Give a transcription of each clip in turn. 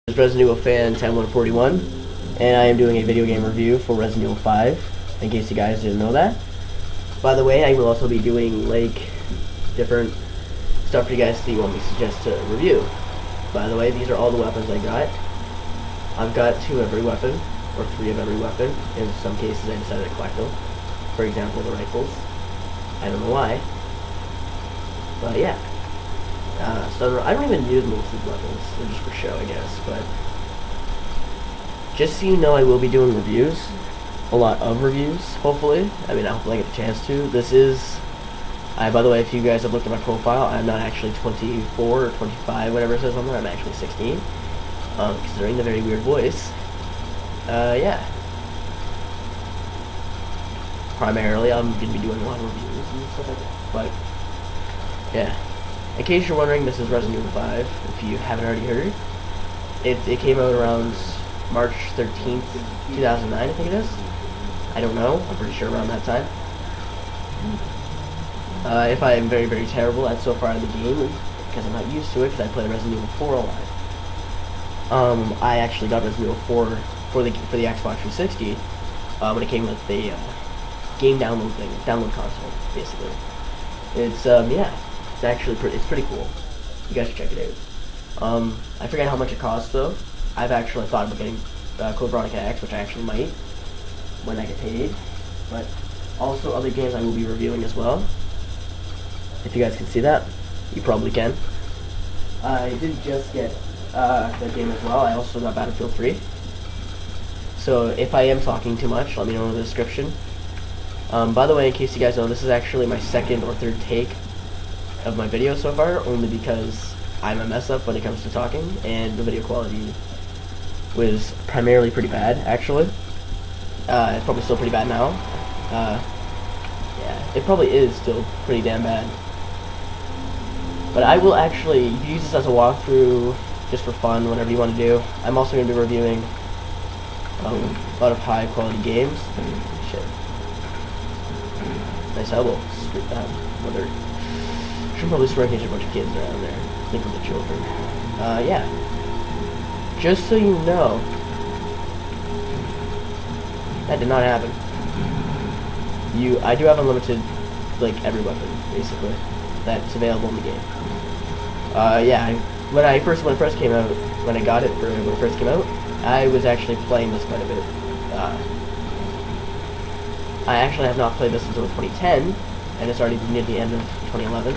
This is Resident Evil fan 10141, and I am doing a video game review for Resident Evil 5, in case you guys didn't know that. By the way, I will also be doing, like, different stuff for you guys that you want me to suggest to review. By the way, these are all the weapons I got. I've got 2 of every weapon, or 3 of every weapon. In some cases, I decided to collect them. For example, the rifles. I don't know why. But yeah. So I don't even use most of these weapons. They're just for show, I guess. But just so you know, I will be doing reviews. A lot of reviews, hopefully. I mean, I hope I get a chance to. This is... by the way, if you guys have looked at my profile, I'm not actually 24 or 25, whatever it says on there. I'm actually 16. Considering the very weird voice. Yeah. Primarily, I'm going to be doing a lot of reviews and stuff like that. But, yeah. In case you're wondering, this is Resident Evil 5, if you haven't already heard. It came out around March 13th, 2009, I think it is. I don't know. I'm pretty sure around that time. If I am very, very terrible at so far in the game, because I'm not used to it, because I played Resident Evil 4 a lot. I actually got Resident Evil 4 for the Xbox 360 when it came with the game download console, basically. It's yeah. It's actually pretty cool. You guys should check it out. I forget how much it costs though. I've actually thought about getting Code Veronica X, which I actually might when I get paid. But also other games I will be reviewing as well. If you guys can see that, you probably can. I did just get that game as well. I also got Battlefield 3. So if I am talking too much, let me know in the description. By the way, in case you guys know, this is actually my second or third take of my video so far, only because I'm a mess up when it comes to talking, and the video quality was primarily pretty bad, actually. It's probably still pretty bad now. Yeah, it probably is still pretty damn bad. But I will actually use this as a walkthrough, just for fun, whatever you want to do. I'm also going to be reviewing a lot of high quality games. Shit. Nice elbow. Whether should probably sprinkle a bunch of kids around there. Think of the children. Yeah. Just so you know, that did not happen. I do have unlimited, like, every weapon, basically, that's available in the game. Yeah, when it first came out, when I got it when it first came out, I was actually playing this quite a bit. I actually have not played this until 2010, and it's already near the end of 2011.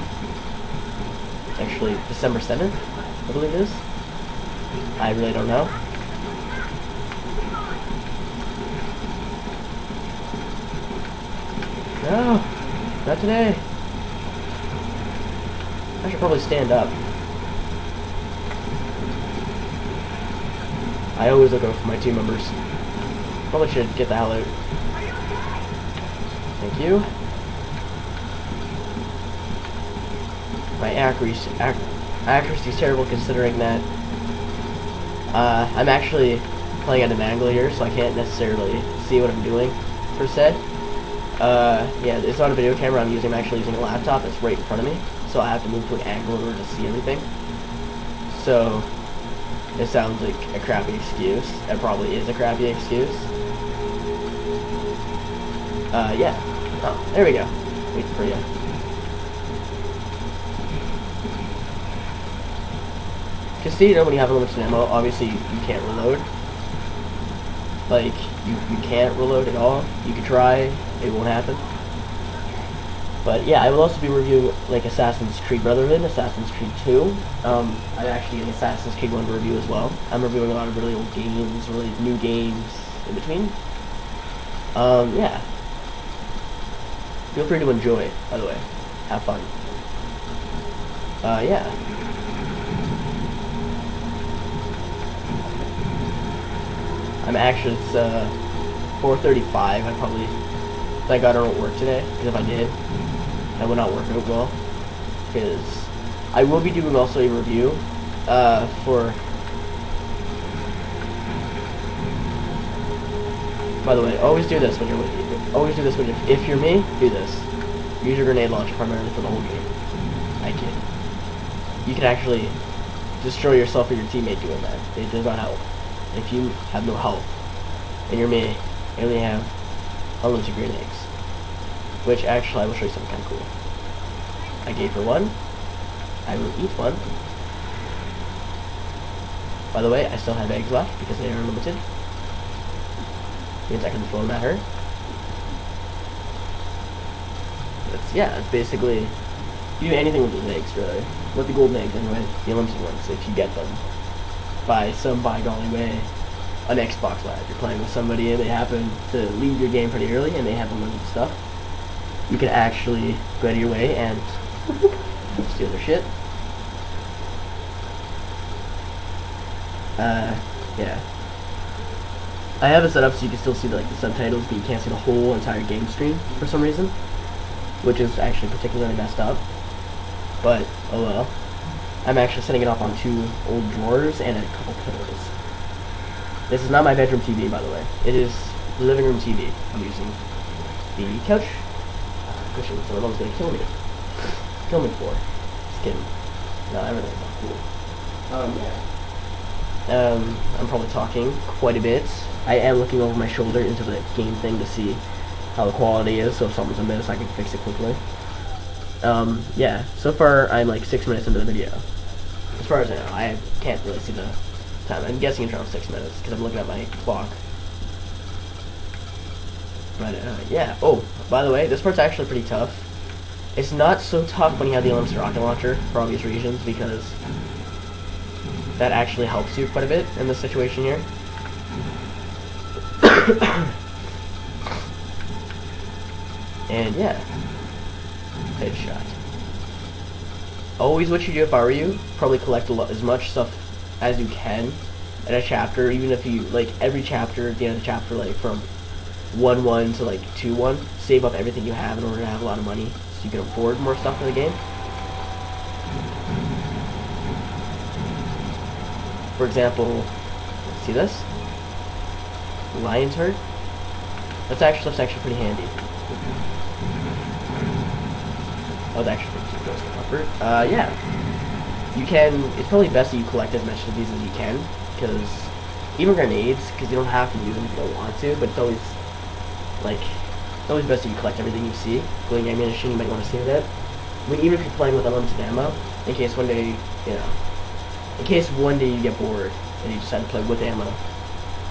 Actually, December 7th, I believe it is. I really don't know. No, not today. I should probably stand up. I always look out for my team members. Probably should get the hell out. Thank you. My accuracy is terrible, considering that I'm actually playing at an angle here, so I can't necessarily see what I'm doing, per se. Yeah, it's not a video camera I'm using. I'm actually using a laptop that's right in front of me, so I have to move to an angle in order to see everything. So it sounds like a crappy excuse. It probably is a crappy excuse. Yeah. Oh, there we go. Waiting for you. Just so you know, when you have unlimited ammo, obviously you can't reload. Like, you can't reload at all. You can try, it won't happen. But yeah, I will also be reviewing, like, Assassin's Creed Brotherhood, Assassin's Creed 2. I'm actually in Assassin's Creed 1 to review as well. I'm reviewing a lot of really old games, really new games in between. Yeah. Feel free to enjoy, by the way. Have fun. Yeah. I'm actually, it's 4:35. I probably, thank God I don't work today, because if I did, I would not work out well. Because I will be doing also a review for, by the way, always do this when you're if you're me, do this. Use your grenade launcher primarily for the whole game. I kid. You can actually destroy yourself or your teammate doing that. It does not help. If you have no health, and you're me, you only have unlimited grenades. Which actually I will show you something kind of cool. I gave her one. I will eat one. By the way, I still have eggs left because they are unlimited. Means I can throw them at her. Yeah, it's basically, you do anything with those eggs, really. With the golden eggs, anyway, the unlimited ones, if you get them. By some by golly way, an Xbox Live. You're playing with somebody and they happen to leave your game pretty early and they have unlimited stuff. You can actually go out of your way and steal their shit. Yeah. I have it set up so you can still see the subtitles, but you can't see the whole entire game screen for some reason, which is actually particularly messed up. But oh well. I'm actually setting it up on 2 old drawers and a couple pillows. This is not my bedroom TV, by the way. It is the living room TV. I'm using the couch cushion, so my mom's gonna kill me. Kill me for. Just kidding. No, everything's not cool. Yeah. I'm probably talking quite a bit. I am looking over my shoulder into the game thing to see how the quality is, so if something's amiss, I can fix it quickly. Yeah, so far I'm like 6 minutes into the video. As far as I know, I can't really see the time. I'm guessing it's around 6 minutes, because I'm looking at my clock. But, yeah. Oh, by the way, this part's actually pretty tough. It's not so tough when you have the unlimited rocket launcher, for obvious reasons, because that actually helps you quite a bit in this situation here. And yeah, headshot. Always what you do if I were you, probably collect as much stuff as you can in a chapter, even if you, like, every chapter, at the end of the chapter, like, from 1-1 to, like, 2-1, save up everything you have in order to have a lot of money, so you can afford more stuff for the game. For example, see this? Lion's Herd? That's actually pretty handy. Oh, that's actually pretty close to comfort. Yeah. You can, it's probably best that you collect as much of these as you can, because even grenades, because you don't have to use them if you don't want to, but it's always, like, it's always best that you collect everything you see. Including ammunition, you might want to save that. I mean, even if you're playing with unlimited ammo, in case one day, you know, in case one day you get bored and you decide to play with ammo,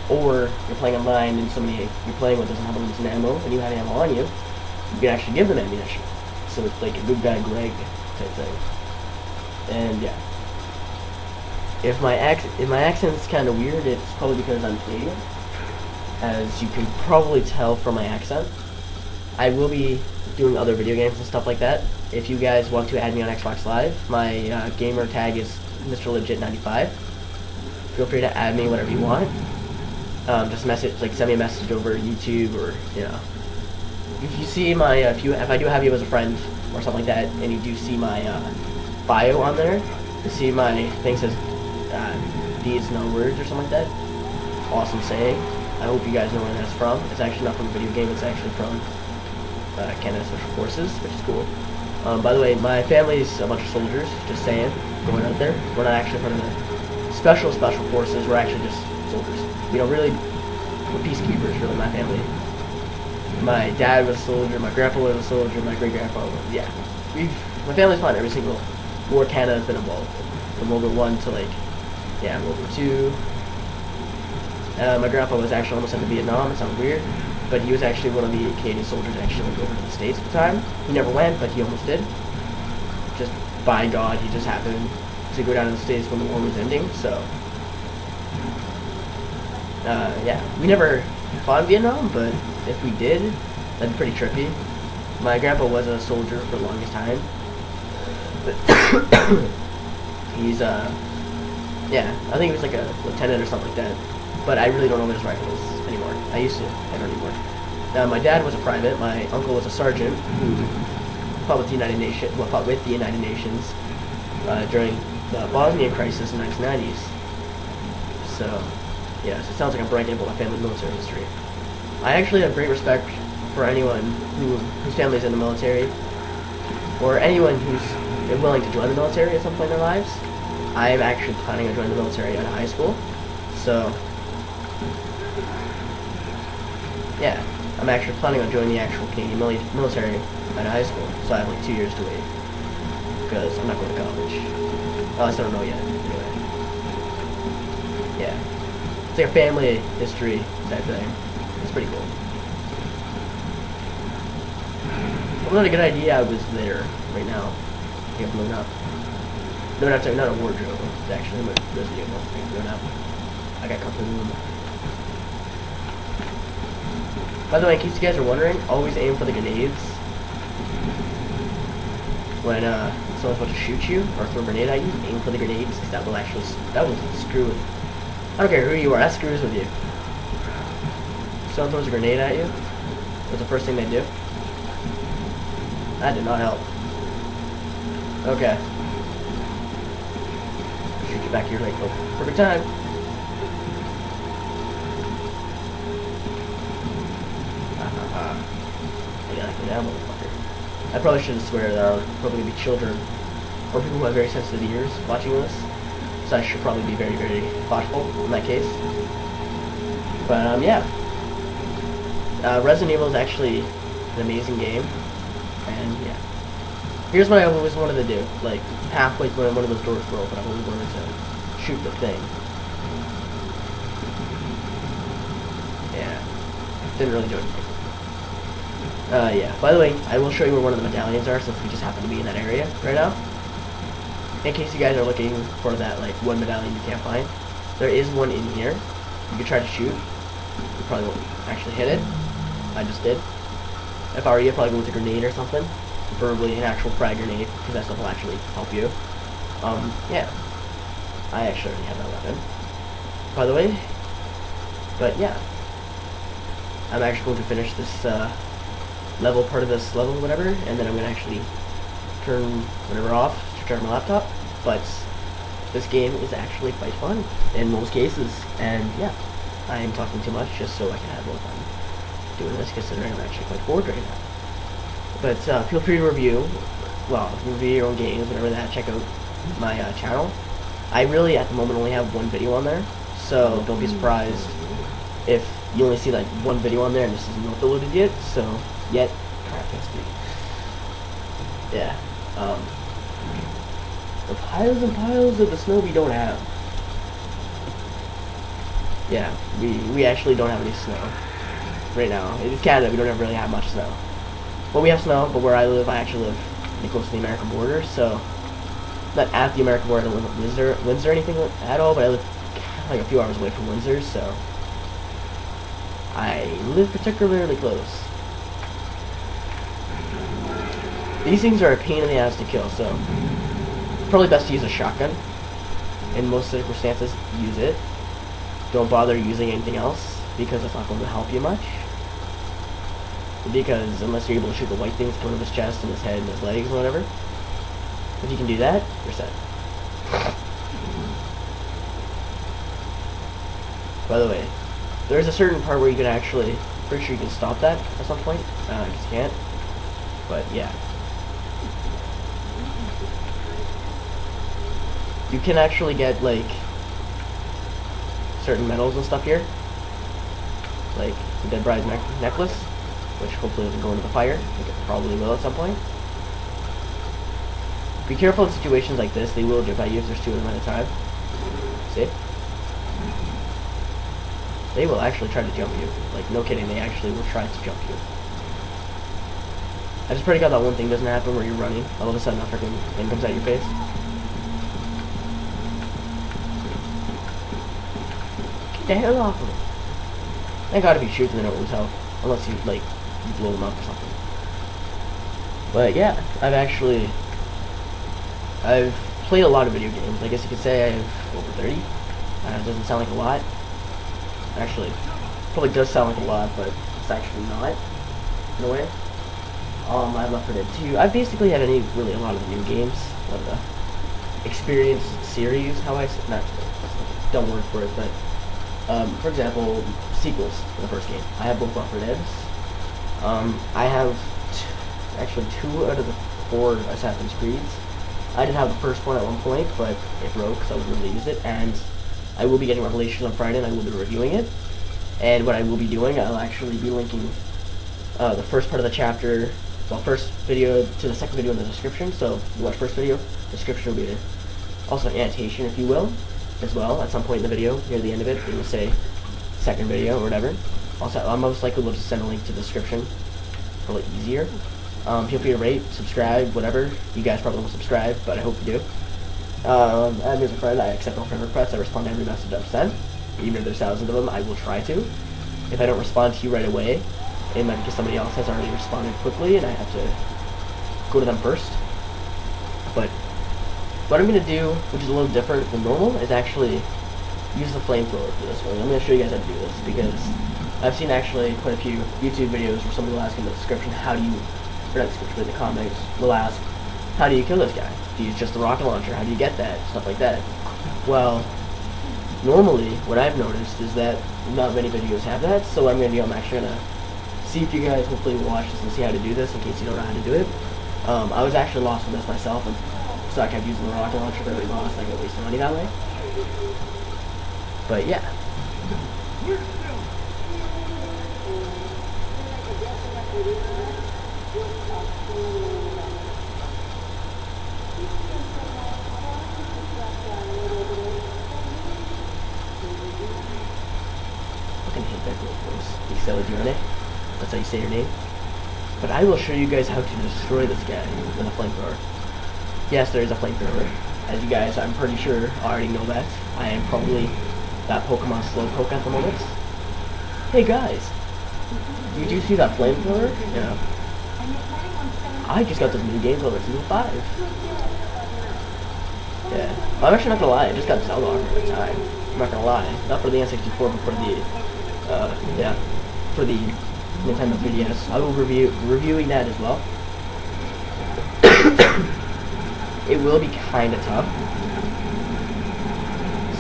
or you're playing online and somebody you're playing with doesn't have unlimited ammo and you have ammo on you, you can actually give them ammunition. So it's like a good guy Greg type thing. And yeah. If my accent's kind of weird, it's probably because I'm Canadian. As you can probably tell from my accent. I will be doing other video games and stuff like that. If you guys want to add me on Xbox Live, my gamer tag is Mr. Legit95. Feel free to add me whatever you want. Just send me a message over YouTube, or you know, if you see my if I do have you as a friend or something like that, and you do see my bio on there, you see my thing says these no words or something like that. Awesome saying. I hope you guys know where that's from. It's actually not from a video game. It's actually from Canada Special Forces, which is cool. By the way, my family's a bunch of soldiers. Just saying, going out there. We're not actually part of the Special Forces. We're actually just soldiers. You know, really, we're peacekeepers. Really, my family. My dad was a soldier. My grandpa was a soldier. My great grandpa was. Yeah, my family's fought every single war Canada's been involved in. From World War I to World War II. My grandpa was actually almost sent to Vietnam. It sounds weird, but he was actually one of the Canadian soldiers that actually went over to the States at the time. He never went, but he almost did. Just by God, he just happened to go down to the States when the war was ending. So, yeah, we never fought in Vietnam, but if we did, that'd be pretty trippy. My grandpa was a soldier for the longest time, but he's yeah, I think he was like a lieutenant or something like that. But I really don't know what his rank was anymore. I used to, I don't anymore. Now, my dad was a private. My uncle was a sergeant who fought with the United Nations. Well, fought with the United Nations during the Bosnian crisis in the 1990s. So, yes, it sounds like I'm bragging about my family's military history. I actually have great respect for anyone whose family's in the military, or anyone who's willing to join the military at some point in their lives. I'm actually planning on joining the military out of high school. So, yeah, I'm actually planning on joining the actual Canadian military out of high school. So I have like 2 years to wait because I'm not going to college. Oh, I still don't know yet. Anyway, yeah, it's like a family history type thing. It's pretty cool. Well, not a good idea. I was there right now. I think I'm blowing up. No, not a wardrobe. It's actually a Resident Evil. I'm blowing up. I got Kaboom. By the way, in case you guys are wondering, always aim for the grenades. When someone's about to shoot you or throw a grenade at you, aim for the grenades because that will screw with you. I don't care who you are, that screws with you. If someone throws a grenade at you, what's the first thing they do? That did not help. Okay. Shoot you back here like, oh, perfect time. I gotta go down, motherfucker. I probably shouldn't swear. There are probably be children or people who have very sensitive ears watching this, so I should probably be very, very thoughtful in that case. But yeah, Resident Evil is actually an amazing game, and yeah. Here's what I always wanted to do. Like halfway through one of those doors were open, I always wanted to shoot the thing. Yeah, didn't really do anything. Yeah. By the way, I will show you where one of the medallions are since we just happen to be in that area right now. In case you guys are looking for that, like, one medallion you can't find, there is one in here. You can try to shoot. You probably won't actually hit it. I just did. If I were you, I'd probably go with a grenade or something. Preferably an actual frag grenade, because that stuff will actually help you. Yeah. I actually already have that weapon, by the way. But yeah. I'm actually going to finish this, part of this level, whatever, and then I'm going to actually turn whatever off to turn my laptop. But this game is actually quite fun in most cases, and yeah, I am talking too much just so I can have more fun doing this, considering I'm actually quite bored right now. But feel free to review your own games, whatever that. Check out my channel. I really, at the moment, only have one video on there, so don't be surprised if you only see like one video on there and this isn't uploaded yet. So crap, can't speak. Yeah. The piles and piles of the snow we don't have. Yeah, we actually don't have any snow right now. In Canada, we don't really have much snow. Well, we have snow, but where I live, I actually live pretty close to the American border, so not at the American border. I don't live in Windsor or anything at all, but I live like a few hours away from Windsor, so I live particularly close. These things are a pain in the ass to kill, so probably best to use a shotgun. In most circumstances, use it. Don't bother using anything else, because it's not going to help you much. Because unless you're able to shoot the white things coming out of his chest and his head and his legs and whatever, if you can do that, you're set. By the way, there's a certain part where you can actually, pretty sure you can stop that at some point. I guess you can't. But yeah. You can actually get like certain medals and stuff here. Like the Dead Bride's necklace, which hopefully doesn't go into the fire. I think it probably will at some point. Be careful in situations like this. They will jump at you if there's two of them at a time. See? They will actually try to jump you. Like, no kidding, they actually will try to jump you. I just pray to God that one thing doesn't happen where you're running. All of a sudden a freaking thing comes at your face. Get the hell off of it. Thank God if you shoot them, they don't lose health. Unless you, like, blow them up or something. But yeah, I've played a lot of video games. I guess you could say I have over 30. It doesn't sound like a lot. Actually, probably does sound like a lot, but it's actually not, in a way. I have Left 4 Dead 2. I've basically had a lot of the new games, a lot of the experience series, how I say, not, dumb word for it, but, for example, sequels to the first game. I have both Left 4 Deads. I have actually 2 out of the 4 Assassin's Creeds. I did have the first one at one point, but it broke, so I wasn't able to use it. And I will be getting Revelations on Friday, and I will be reviewing it. And what I will be doing, I'll actually be linking the first part of the chapter, well, first video to the second video in the description. So if you watch first video, description will be there. Also an annotation, if you will, as well. At some point in the video, near the end of it, it will say second video or whatever. Also, I most likely will just send a link to the description, probably easier. Feel free to rate, subscribe, whatever. You guys probably won't subscribe, but I hope you do. Add me as a friend. I accept all friend requests. I respond to every message I've sent. Even if there's thousands of them, I will try to. If I don't respond to you right away, it might be because somebody else has already responded quickly, and I have to go to them first. But what I'm going to do, which is a little different than normal, is actually use the flamethrower for this one. I'm going to show you guys how to do this, because I've seen actually quite a few YouTube videos where somebody will ask in the description, how do you, or not the description, in the comments, will ask, how do you kill this guy? Do you use just the rocket launcher? How do you get that? Stuff like that. Well, normally, what I've noticed is that not many videos have that, so what I'm going to do, I'm actually going to see if you guys hopefully will watch this and see how to do this, in case you don't know how to do it. I was actually lost with this myself, and so I kept using the rocket launcher, but I really lost, I got wasted money that way. But yeah. Fucking hate that girl voice. Excellent, that's how you say your name. But I will show you guys how to destroy this guy with a flamethrower. Yes, there is a flamethrower. As you guys, I'm pretty sure, already know that. I am probably that Pokemon Slowpoke at the moment. Hey guys, did you see that flamethrower? Yeah. I just got this new game over Season 5. Yeah. Well, I'm actually not gonna lie, I just got Zelda offer at the time. I'm not gonna lie. Not for the N64, but for the, yeah, for the Nintendo 3DS. I will reviewing that as well. It will be kinda tough.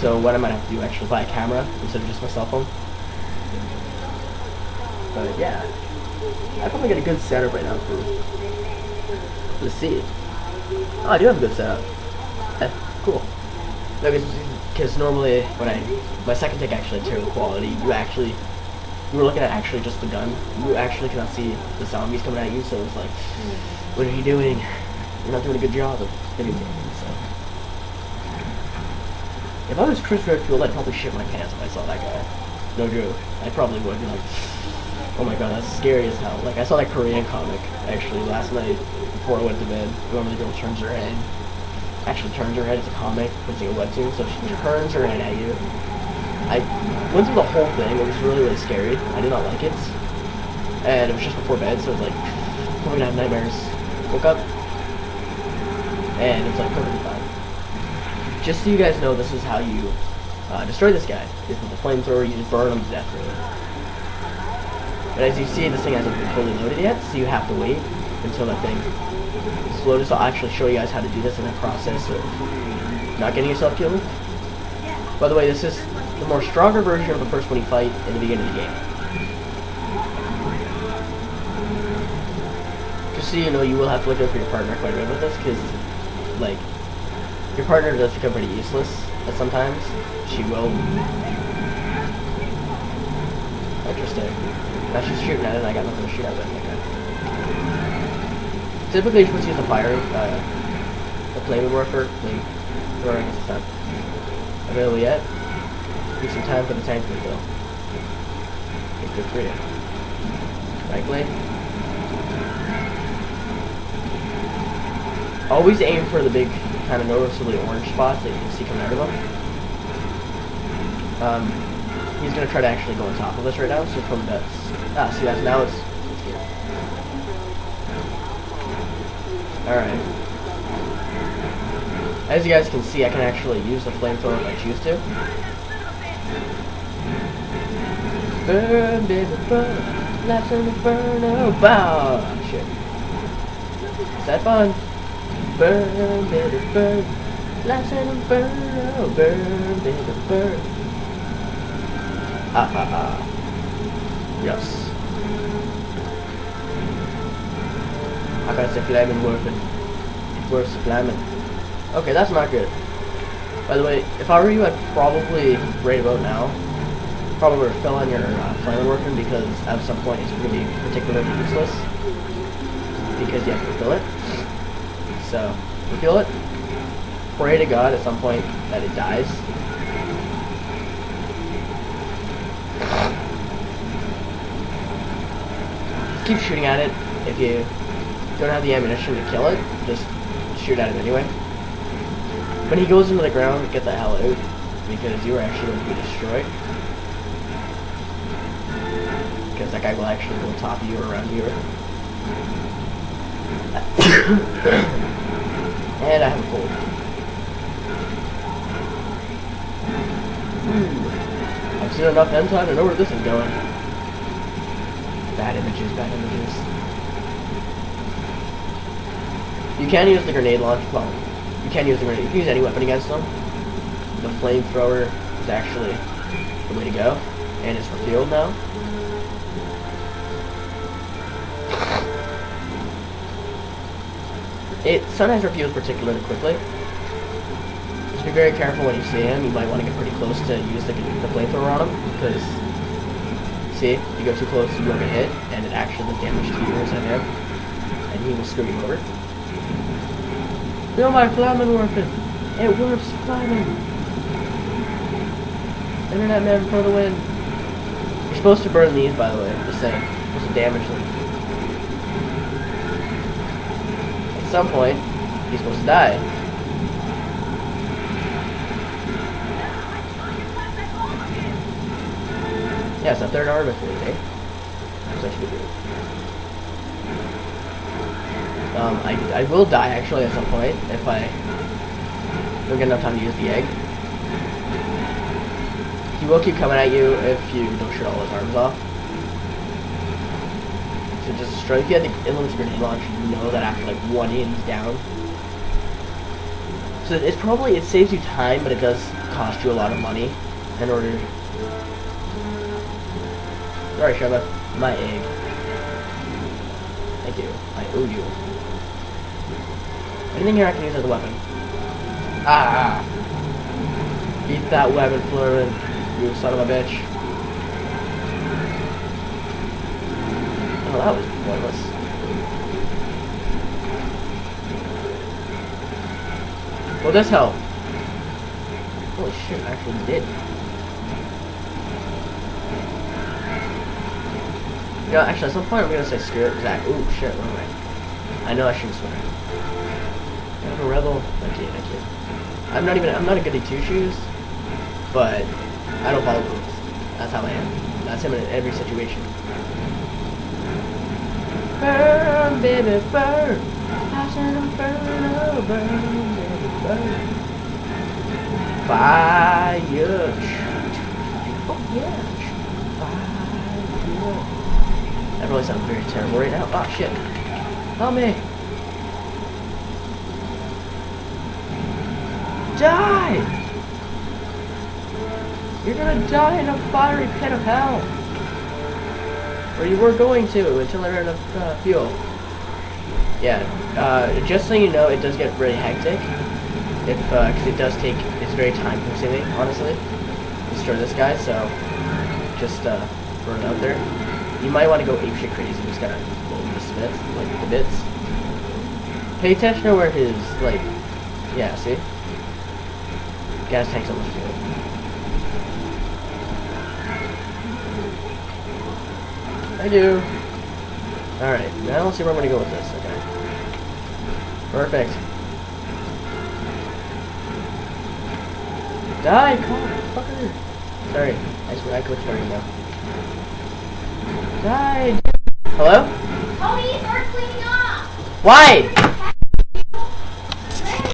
So what I might have to do, actually buy a camera instead of just my cell phone. But yeah, I probably got a good setup right now for, let's see. Oh, I do have a good setup. Cool. No, because normally when my second take actually had terrible quality. You were looking at actually just the gun. You actually cannot see the zombies coming at you, so it's like, what are you doing? You're not doing a good job of video gaming, so. If I was Chris Redfield, I'd probably shit my pants if I saw that guy. No joke. I probably would be like, oh my god, that's scary as hell. Like, I saw that Korean comic, actually, last night, before I went to bed. Normally the girl turns her head. Actually turns her head, it's a comic, it's like a webtoon, so she turns her head at you. I went through the whole thing, it was really, really scary. I did not like it. And it was just before bed, so it was like, I'm gonna have nightmares. Woke up, and it was like perfectly fine. Just so you guys know, this is how you destroy this guy. Is with the flamethrower, you just burn him to death, really. But as you see, this thing hasn't been fully loaded yet, so you have to wait until that thing is loaded. So I'll actually show you guys how to do this in the process of not getting yourself killed. By the way, this is the more stronger version of the first one you fight in the beginning of the game. Just so you know, you will have to look out for your partner quite a bit with this, because, like, your partner does become pretty useless at sometimes. She will. Interesting. Now she's shooting at it, and I got nothing to shoot at it. Okay. Typically, you're supposed to use the fire, the flame worker, or I guess it's not available yet. Give some time for the tank to refill. It's good for you. Right blade. Always aim for the big, kind of noticeably orange spots that you can see coming out of them. He's gonna try to actually go on top of us right now, so from that. Ah, see that? Now it's good. Alright. As you guys can see, I can actually use the flamethrower if I choose to. Burn, baby, burn. Life's an inferno. Bow! Shit. Is that fun? Burn, baby, burn. Life's an inferno. Burn, baby, burn. Ah, ah, ah. Yes. I got the flaming worth it. Worth the flaming. Okay, that's not good. By the way, if I were you, I'd probably raid about now. Probably refill on your flame working because at some point it's going to be particularly useless. Because you have to refill it. So, refill it. Pray to God at some point that it dies. Just keep shooting at it. If you don't have the ammunition to kill it, just shoot at it anyway. When he goes into the ground, get the hell out, because you are actually going to be destroyed. Because that guy will actually go top of you or around you. And I have a cold. I've seen enough hentai to know where this is going. Bad images, bad images. You can use the grenade launch. Well, you can use the grenade. You can use any weapon against them. The flamethrower is actually the way to go, and it's revealed now. It sometimes reveals particularly quickly. Just be very careful when you see him. You might want to get pretty close to use the flamethrower on him, because see, you go too close, you will get hit, and it actually does damage to you instead of him, and he will screw you over. Feel my flamming working. It works flamming. Internet man for the win. You're supposed to burn these, by the way. Just saying. You're supposed to damage them. At some point, he's supposed to die. Yeah, it's a third armor for me, eh? That's actually good. I will die actually at some point if I don't get enough time to use the egg. He will keep coming at you if you don't shoot all his arms off. So just destroy. If you have the unlimited grenade launch, you know that after like 1 hit he's down. So it's probably, it saves you time, but it does cost you a lot of money in order. Sorry, Sheva. My egg. Thank you. I owe you. Anything here I can use as a weapon? Ah! Beat that weapon, Flurrin, you son of a bitch. Oh, that was pointless. Will this help? Holy shit, I actually did. You know, actually, at some point I'm gonna say screw it, because ooh, shit, what am I? I know I shouldn't swear. I'm a rebel. Thank you, thank you. I'm not a goody two-shoes, but I don't follow rules. That's how I am. That's him in every situation. Burn, baby, burn. Passion and burn, oh, burn, baby, burn. Fire. Oh, yeah. Fire. That really sounds very terrible right now. Oh, shit. Help me. Die! You're gonna die in a fiery pit of hell! Or you were going to until I ran out of fuel. Yeah, just so you know, it does get really hectic. Because it does take, it's very time consuming, honestly, to destroy this guy, so just throw it out there. You might want to go apeshit crazy, just gotta blow the smith, like the bits. Pay attention to where his, like, yeah, see? Gas tank's almost full. I do. Alright, now let's see where I'm gonna go with this, okay. Perfect. Die, fucker! Sorry, I glitched already now. Die! Hello? Tony, start cleaning up! Why?